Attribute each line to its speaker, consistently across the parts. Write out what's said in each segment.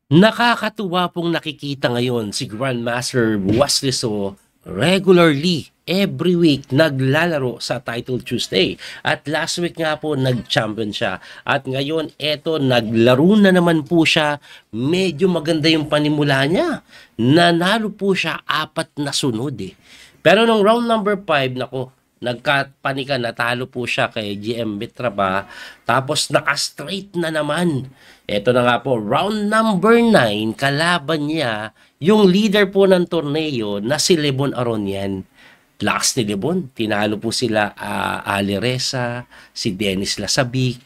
Speaker 1: Nakakatuwa pong nakikita ngayon si Grandmaster Wesley So regularly, every week, naglalaro sa Title Tuesday. At last week nga po, nag-champion siya. At ngayon, eto, naglaro na naman po siya. Medyo maganda yung panimula niya. Nanalo po siya 4 na sunod eh. Pero nung round number 5, nako, nagkapanikan, natalo po siya kay GM Mitraba. Tapos naka-straight na naman. Ito na nga po, round number 9, kalaban niya, yung leader po ng torneo na si Lebon Aronian. Lakas ni Lebon, tinalo po sila Ali Reza, si Dennis Lasabic.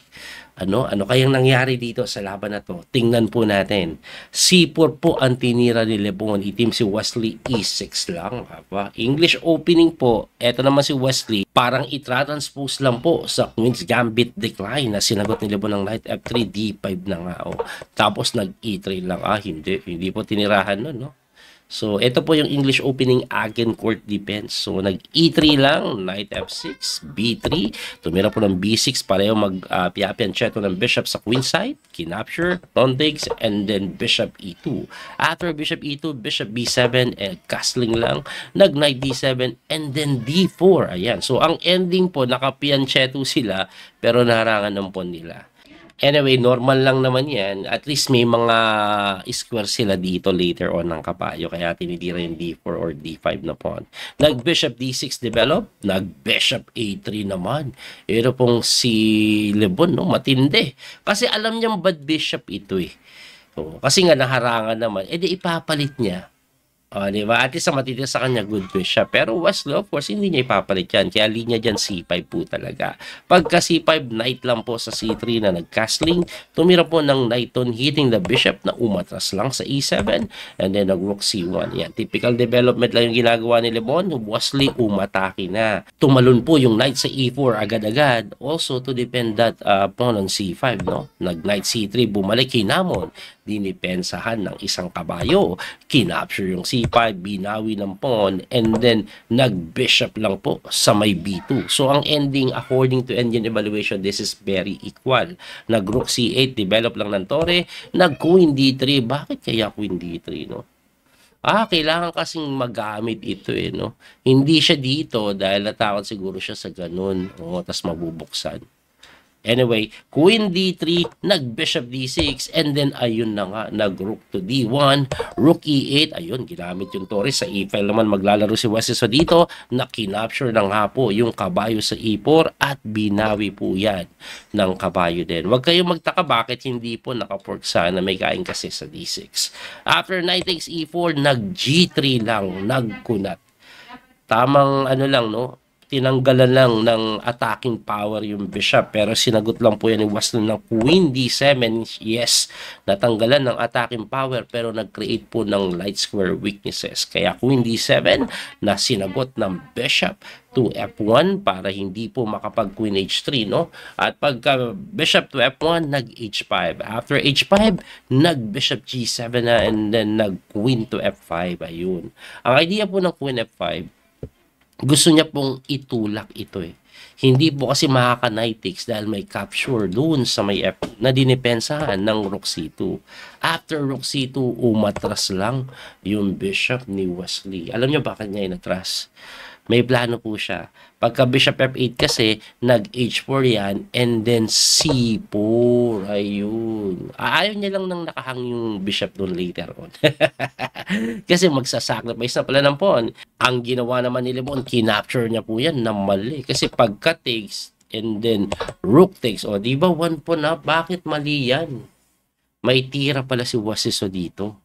Speaker 1: Ano kayang nangyari dito sa laban na to? Tingnan po natin. C4 po ang tinira ni Lebon. Itim si Wesley, E6 lang. English opening po. Eto naman si Wesley. Parang i-transpose lang po sa Queen's Gambit decline na sinagot ni Lebon ng Knight F3, D5 na nga. Tapos nag-E3 lang. Hindi po tinirahan nun, no? So, ito po yung English opening Agincourt defense. So, nag-E3 lang, Knight F6, B3. Tumira po ng B6, pareho mag-piapiancheto ng Bishop sa Queen side, kinapture, pawn takes, and then Bishop E2. After Bishop E2, Bishop B7, and castling lang, nag-Knight D7, and then D4. Ayan. So, ang ending po, nakapiancheto sila, pero naharangan ng pawn nila. Anyway, normal lang naman yan. At least may mga square sila dito later on ng kabayo. Kaya tinitira yung D4 or D5 na pawn. Nag-Bishop D6 develop. Nag-Bishop A3 naman. Ito pong si Lebon, no? Matindi. Kasi alam niyang bad bishop ito eh. So, kasi nga naharangan naman. Eh di ipapalit niya. Di ba? At least matitira sa kanya good bishop. Pero Wesley, of course, hindi niya ipapalit yan. Kaya linya dyan C5 po talaga. Pagka C5, knight lang po sa C3 na nag-castling. Tumira po ng knight on hitting the bishop na umatras lang sa E7. And then nag-rook C1. Yan. Typical development lang yung ginagawa ni Lebon. Wesley, umatake na. Tumalon po yung knight sa E4 agad-agad. Also to defend that pawn on C5. No? Nag-knight C3, bumalik kinamon. Dinipensahan ng isang kabayo. Kinapture yung C5, binawi ng pawn, and then nag-bishop lang po sa may B2. So, ang ending, according to engine evaluation, this is very equal. Nag-rook C8, develop lang ng tore, nag-queen D3. Bakit kaya queen D3, no? Kailangan kasing magamit ito eh, no? Hindi siya dito dahil natakot siguro siya sa ganun. Tas mabubuksan. Anyway, Queen D3, nag-Bishop D6, and then ayun na nga, nag-Rook to D1, Rook E8, ayun, ginamit yung Torres sa E5 naman maglalaro si Wesley. So dito, nakinapture ng hapo yung kabayo sa E4 at binawi po yan ng kabayo din. Huwag kayong magtaka bakit hindi po nakapork sana, may kain kasi sa D6. After knight takes E4, nag-G3 lang, nagkunat. Tamang ano lang, no? Tinanggalan lang ng attacking power yung bishop, pero sinagot lang po yan ni Wesley ng Queen D7. Yes, natanggalan ng attacking power pero nag-create po ng light square weaknesses. Kaya Queen D7 na sinagot ng bishop to F1 para hindi po makapag Queen H3, no? At pagka bishop to F1, nag-H5. After H5, nag-bishop G7 na, and then nag-queen to F5. Ayun. Ang idea po ng Queen F5, gusto niya pong itulak ito eh. Hindi po kasi makaka-knight takes dahil may capture doon sa may F na dinipensahan ng Rook C2. After Rook C2, umatras lang yung bishop ni Wesley. Alam niyo bakit niya inatras? May plano po siya. Pagka bishop F8 kasi, nag-H4 yan, and then C4. Ayun. Ayaw niya lang nang nakahang yung bishop doon later on. Kasi magsasacrifice na pala ng pawn. Ang ginawa naman ni Lebon, kinapture niya po yan na mali. Kasi pagka takes, and then rook takes, o diba one pawn na, bakit mali yan? May tira pala si Wasiso dito.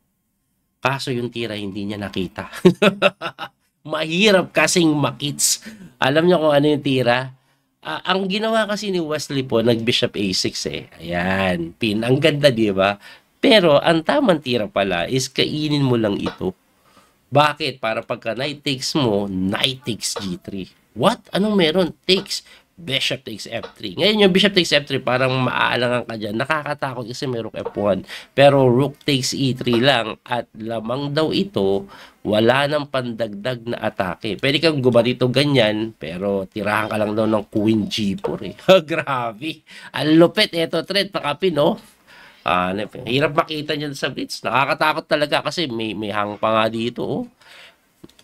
Speaker 1: Kaso yung tira hindi niya nakita. Mahirap kasing makits. Alam niyo kung ano yung tira? Ang ginawa kasi ni Wesley po, nag-bishop A6 eh. Ayan, pin. Ang ganda, di ba? Pero, ang tamang tira pala is kainin mo lang ito. Bakit? Para pagka knight takes mo, knight takes G3. What? Anong meron? Takes. Bishop takes F3. Ngayon yung bishop takes F3 parang maaalangan ka dyan. Nakakatakot kasi may rook F1. Pero rook takes E3 lang at lamang daw ito, wala nang pandagdag na atake. Pwede kang gumarito ganyan, pero tirahan ka lang daw ng Queen G4 eh. Grabe. Ang lupit. Ito threat, pakapin no? Hirap makita niyan sa blitz. Nakakatakot talaga kasi may hang pa nga dito. Oh.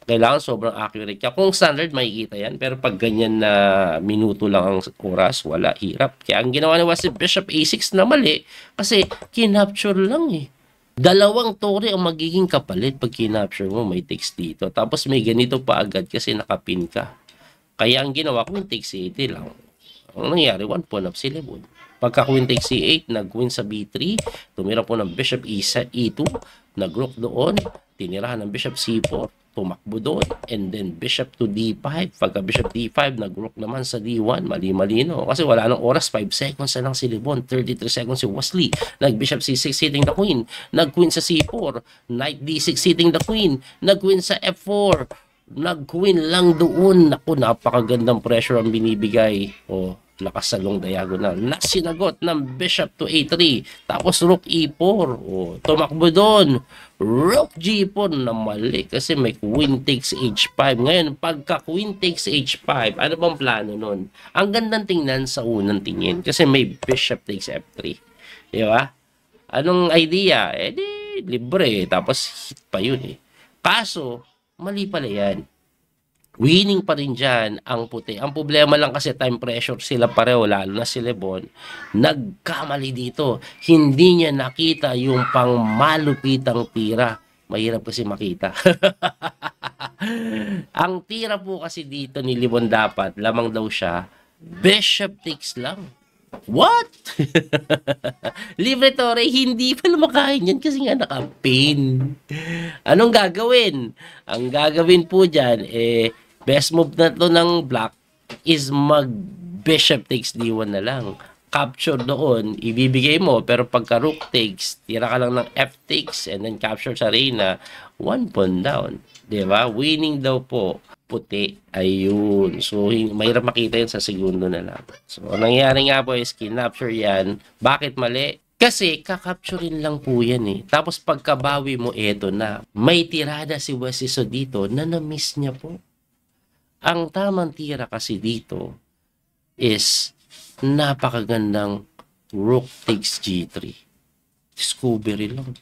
Speaker 1: Kailangan sobrang accurate ka. Kung standard, makikita yan. Pero pag ganyan na minuto lang ang oras, wala, hirap. Kaya ang ginawa ni Wesley Bishop A6 na mali, kasi kinapture lang eh. Dalawang tore ang magiging kapalit pag kinapture mo, may text dito. Tapos may ganito pa agad kasi nakapin ka. Kaya ang ginawa, queen takes C8 lang. Ang nangyari, 1 pawn up si Lebon. Pagka queen takes C8, nag-win sa B3, tumira po ng bishop E2, nag-rook doon, tinirahan ng bishop C4, tumakbo doon, and then bishop to D5. Pagka bishop D5, nag-rook naman sa D1, mali-malino. Kasi wala nang oras, 5 seconds na lang si Lebon, 33 seconds si Wesley. Nag-bishop C6 hitting the queen, nag-queen sa C4, knight D6 hitting the queen, nag-queen sa F4, nag-queen lang doon. Naku, napakagandang pressure ang binibigay. O, lakas sa long diagonal. Nasinagot ng bishop to A3. Tapos rook E4. O, tumakbo doon. Rook G4 na mali kasi may queen takes H5. Ngayon, pagka queen takes H5, ano bang plano nun? Ang gandang tingnan sa unang tingin kasi may bishop takes F3. Di ba? Anong idea? Eh di, libre. Tapos hit pa yun eh. Kaso, mali pala yan. Winning pa rin dyan ang puti. Ang problema lang kasi time pressure sila pareho, lalo na si Lebon. Nagkamali dito. Hindi niya nakita yung pangmalupitang tira. Mahirap kasi makita. Ang tira po kasi dito ni Lebon dapat, lamang daw siya, bishop takes lang. What? Libre tore, hindi pa lumakain yan kasi nga nakapin. Anong gagawin? Ang gagawin po dyan, best move na to ng black is mag bishop takes D1 na lang. Capture doon, ibibigay mo, pero pagka rook takes, tira ka lang ng F takes, and then capture sa Reyna, 1 pawn down. Diba? Winning daw po. Puti. Ayun. So, mahirap makita yun sa segundo na lang. So, ang nangyari nga po is kinapture yan. Bakit mali? Kasi kakapturein lang po yan eh. Tapos pagkabawi mo, eto na. May tirada si Wesley So dito na na-miss niya po. Ang tamang tira kasi dito is napakagandang rook takes G3. Discovery lang.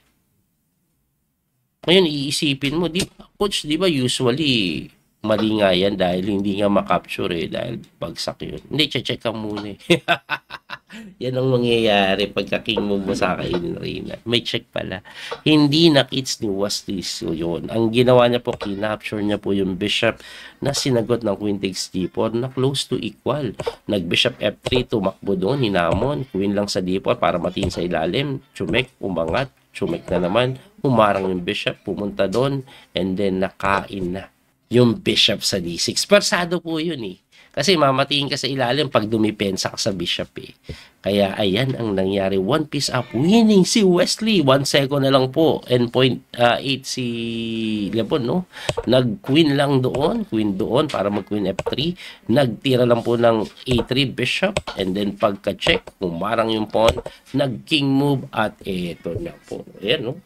Speaker 1: Ngayon, iisipin mo, coach, di ba usually mali nga yan dahil hindi nga makapture eh, dahil bagsak yun. Hindi, check ka muna eh. Yan ang mangyayari pagka king move mo sa kainin Reyna. May check pala. Hindi nakits ni Wesley So yun. Ang ginawa niya po, kinapture niya po yung bishop na sinagot ng queen takes D4 na close to equal. Nag-bishop F3, tumakbo doon, hinamon, queen lang sa D4 para matiin sa ilalim. Chumek, umangat, chumek na naman, humarang yung bishop, pumunta doon, and then nakain na yung bishop sa D6. Persado po yun eh. Kasi mamatiin ka sa ilalim pag dumipensa ka sa bishop eh. Kaya ayan ang nangyari. 1 piece up. Winning si Wesley. 1 second na lang po. And 0.8 si Lebon, no? Nag-queen lang doon. Queen doon para mag-queen F3. Nagtira lang po ng A3 bishop. And then pagka-check, humarang yung pawn. Nag-king move at eto na po. Ayan, no?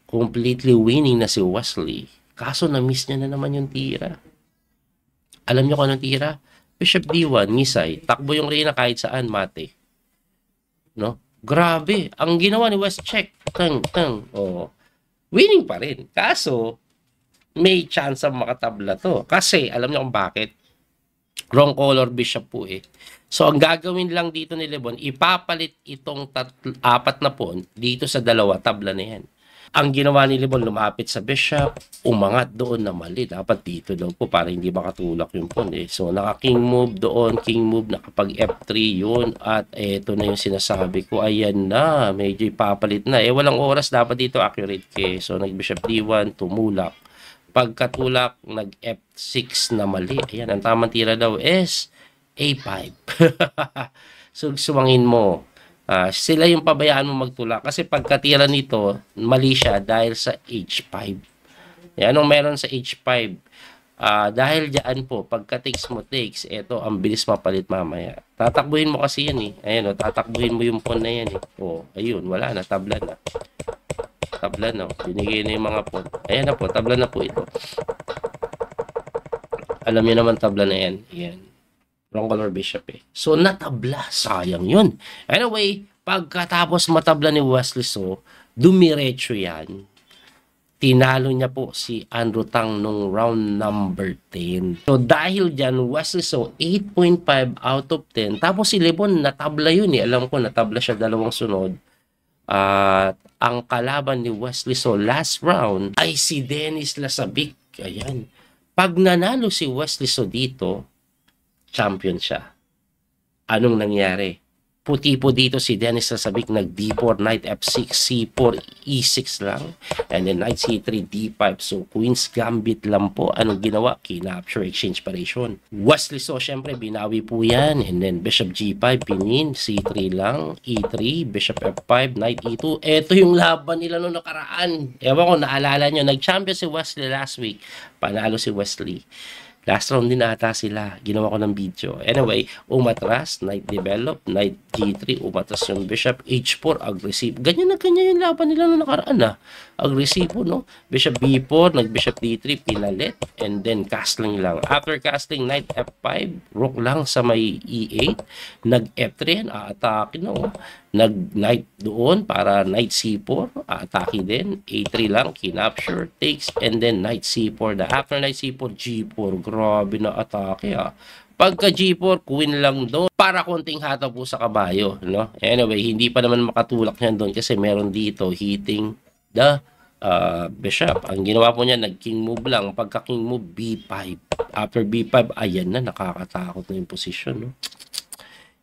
Speaker 1: Completely winning na si Wesley. Kaso na-miss niya na naman yung tira. Alam niyo kung anong tira? Bishop D1, misay. Takbo yung Reyna kahit saan, mate. No? Grabe. Ang ginawa ni West, check. Tang. Oh. Winning pa rin. Kaso, may chance ang makatabla to. Kasi, alam niyo kung bakit? Wrong color bishop po eh. So, ang gagawin lang dito ni Lebon, ipapalit itong 4 na pawn dito sa 2, tabla na yan. Ang ginawa ni Lebon, lumapit sa bishop, umangat doon na mali. Dapat dito daw po para hindi makatulak yung pawn eh. So, naka-king move doon, king move, nakapag F3 yun. At eto na yung sinasabi ko, ayan na, medyo ipapalit na. Walang oras dapat dito, accurate kay. So, nag-bishop D1, tumulak. Pagkatulak, nag-F6 na mali. Ayan, ang tamang tira daw is A5. So, sumangin mo. Sila yung pabayaan mo magtulak kasi pagkatira nito mali siya dahil sa H5. Anong meron sa H5? Dahil diyan po pagka takes mo takes, eto ang bilis mapalit mamaya. Tatakbuhin mo kasi yan eh. Ayan, tatakbuhin mo yung pawn na yan eh. Ayun, wala na, tabla na. Tabla na, binigay na yung mga pawn. Ayan na po, tabla na po ito. Alam niyo naman tabla na yan. Ayan. Wrong color bishop eh. So, natabla. Sayang yun. Anyway, Pagkatapos matabla ni Wesley So, dumiretso yan. Tinalo niya po si Andrew Tang nung round number 10. So dahil dyan, Wesley So 8.5 out of 10. Tapos si Lebon natabla yun eh. Alam ko natabla siya dalawang sunod. At ang kalaban ni Wesley So last round ay si Dennis Lasabic. Ayan. Pag nanalo si Wesley So dito, champion siya. Anong nangyari? Puti po dito si Dennis Lasabic, nag D4, Knight F6, C4, E6 lang. And then Knight C3, D5. So Queen's Gambit lang po. Anong ginawa? Kinapture, exchange paration. Wesley So, syempre, binawi po yan. And then Bishop G5, pinin, C3 lang, E3, Bishop F5, Knight E2. Ito yung laban nila noong nakaraan. Ewan ko, naalala nyo, nag-champion si Wesley last week. Panalo si Wesley. Last round din ata sila. Ginawa ko ng video. Anyway, umatras, Knight develop, Knight G3, umatras yung Bishop, H4, aggressive. Ganyan na ganyan yung laban nila nung nakaraan na. Aggressive, no? Bishop B4, nag-Bishop D3, pinalit, and then castling lang. After castling, Knight F5, rook lang sa may E8, nag-F3, aatake, no? Nag-Knight doon para Knight C4, aatake din, A3 lang, kinapture, takes, and then Knight C4. After Knight C4, G4, grabe na atake ah. Pagka G4, Queen lang doon para konting hataw po sa kabayo, no? Anyway, hindi pa naman makatulak niyan doon kasi meron dito hitting the Bishop. Ang ginawa po niya, nag-King move lang. Pagka King move, B5. After B5, ayan na, nakakatakot na yung position, no?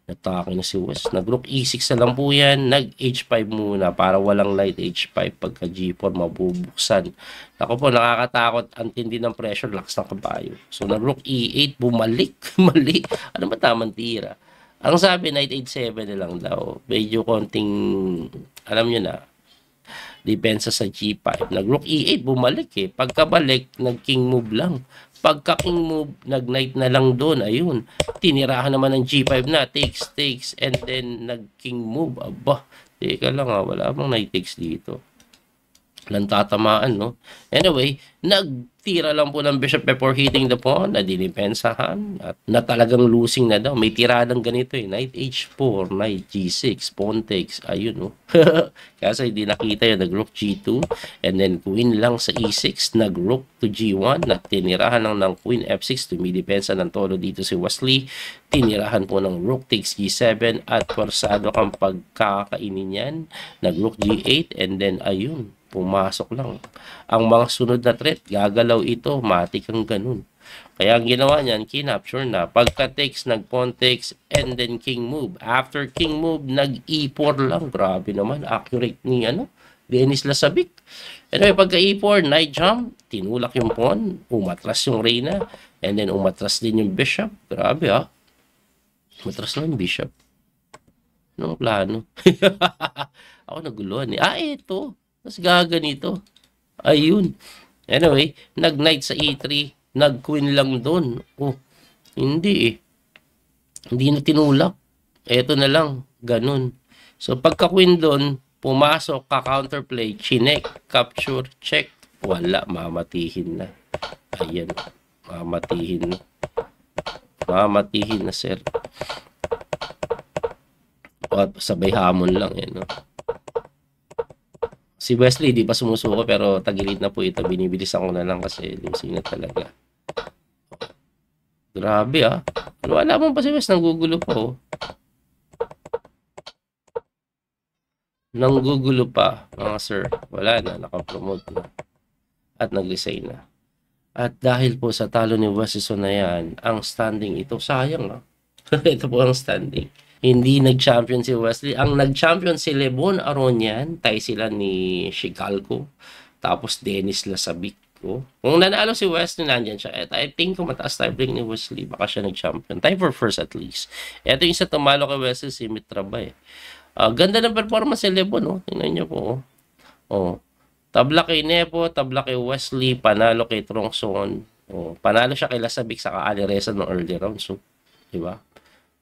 Speaker 1: Natake na si West. Nag-Rook E6 na lang po yan. Nag-H5 muna para walang light H5. Pagka G4, mabubuksan. Ako po, nakakatakot. Ang tindi ng pressure, lakas ng kabayo. So, nag-Rook E8, bumalik. Mali. Ano ba tamang tira? Ang sabi, Knight H7 na lang daw. Medyo konting, alam nyo na, depensa sa G5. Nag-Rook E8, bumalik eh. Pagkabalik, nag-King move lang. Pagka-King move, nag-Knight na lang doon. Ayun. Tinirahan naman ng G5 na. Takes, and then nag-King move. Aba, teka lang ha. Wala bang Knight takes dito? Walang tatamaan, no? Anyway, nagtira lang po ng Bishop before hitting the pawn na dinipensahan at na talagang losing na daw. May tiradang ganito eh. Knight H4, Knight G6, pawn takes. Ayun, no? Kasi hindi nakita yun. Nag-Rook G2 and then Queen lang sa E6. Nag-Rook to G1 na tinirahan lang ng Queen F6. Tumidepensa ng todo dito si Wesley. Tinirahan po ng Rook takes G7 at forsado kang pagkakainin yan. Nag-Rook G8 and then ayun. Pumasok lang. Ang mga sunod na threat, gagalaw ito, matik ang ganun. Kaya ang ginawa niyan, kinapture na. Pagka takes, nag-pawn takes, and then king move. After king move, nag-E4 lang. Grabe naman, accurate ni Dennis Lasabic. Anyway, pagka E4, knight jump, tinulak yung pawn, umatras yung reyna, and then umatras din yung bishop. Grabe ha. Umatras lang yung bishop. Anong plano? Ako naguluhan eh. Ito. Tapos gaganito. Ayun. Anyway, nag-knight sa E3. Nag-queen lang doon. Oh, hindi eh. Hindi na tinulak. Eto na lang. Ganun. So, pagka-queen doon, pumasok, ka-counterplay, chinek, capture, check. Wala, mamatihin na. Ayan. Mamatihin na. Mamatihin na, sir. O, sabay hamon lang eh, no? Si Wesley, di pa sumusuko pero tagilid na po ito. Binibilisan ko na lang kasi losing na talaga. Grabe ah. Wala mo pa si West, nanggugulo pa oh. Nanggugulo pa, mga sir. Wala na, nakapromote na. At nag-resign na. At dahil po sa talo ni Wesley So na yan, ang standing ito, sayang ah. Ito po ang standing. Hindi nag-champion si Wesley. Ang nag-champion si Lebon Aronian. Tay sila ni Chicalco. Tapos Dennis Lasabic. Kung nanalo si Wesley, nandyan siya. I think kung mataas tie break ni Wesley, baka siya nag-champion. Time for first at least. Ito yung sa tumalo kay Wesley, si Mitraba eh. Ganda ng performance si Lebon. Oh. Tingnan nyo po. Oh. Tabla kay Nepo, tabla kay Wesley, panalo kay Trongson. Oh. Panalo siya kay Lasabic sa Alireza ng early round. So, diba?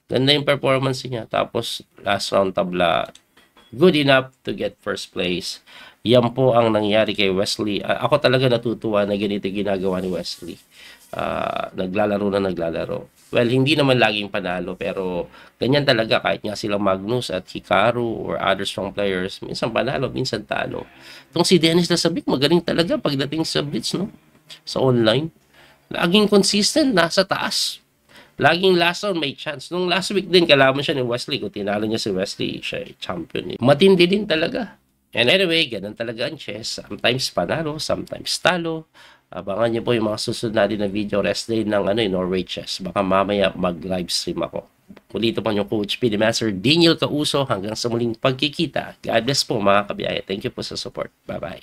Speaker 1: Ganda yung performance niya. Tapos, last round tabla, good enough to get first place. Yan po ang nangyari kay Wesley. Ako talaga natutuwa na ganito ginagawa ni Wesley. Naglalaro na naglalaro. Well, hindi naman laging panalo, pero ganyan talaga kahit nga silang Magnus at Hikaru or other strong players, minsan panalo, minsan talo. Itong si Dennis Lasabik, magaling talaga pagdating sa Blitz, no? Sa online. Laging consistent, nasa taas. Laging last round may chance. Nung last week din, kalaban siya ni Wesley. Kung tinalo niya si Wesley, siya champion. Matindi din talaga. And anyway, ganun talaga ang chess. Sometimes panalo, sometimes talo. Abangan niyo po yung mga susunod natin na video rest day ng Norway Chess. Baka mamaya mag-live stream ako. Muli ito po yung Coach P. The Master Daniel Causo. Hanggang sa muling pagkikita. God bless po mga kabiyaya. Thank you po sa support. Bye-bye.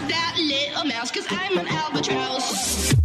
Speaker 2: That little mouse, 'cause I'm an albatross.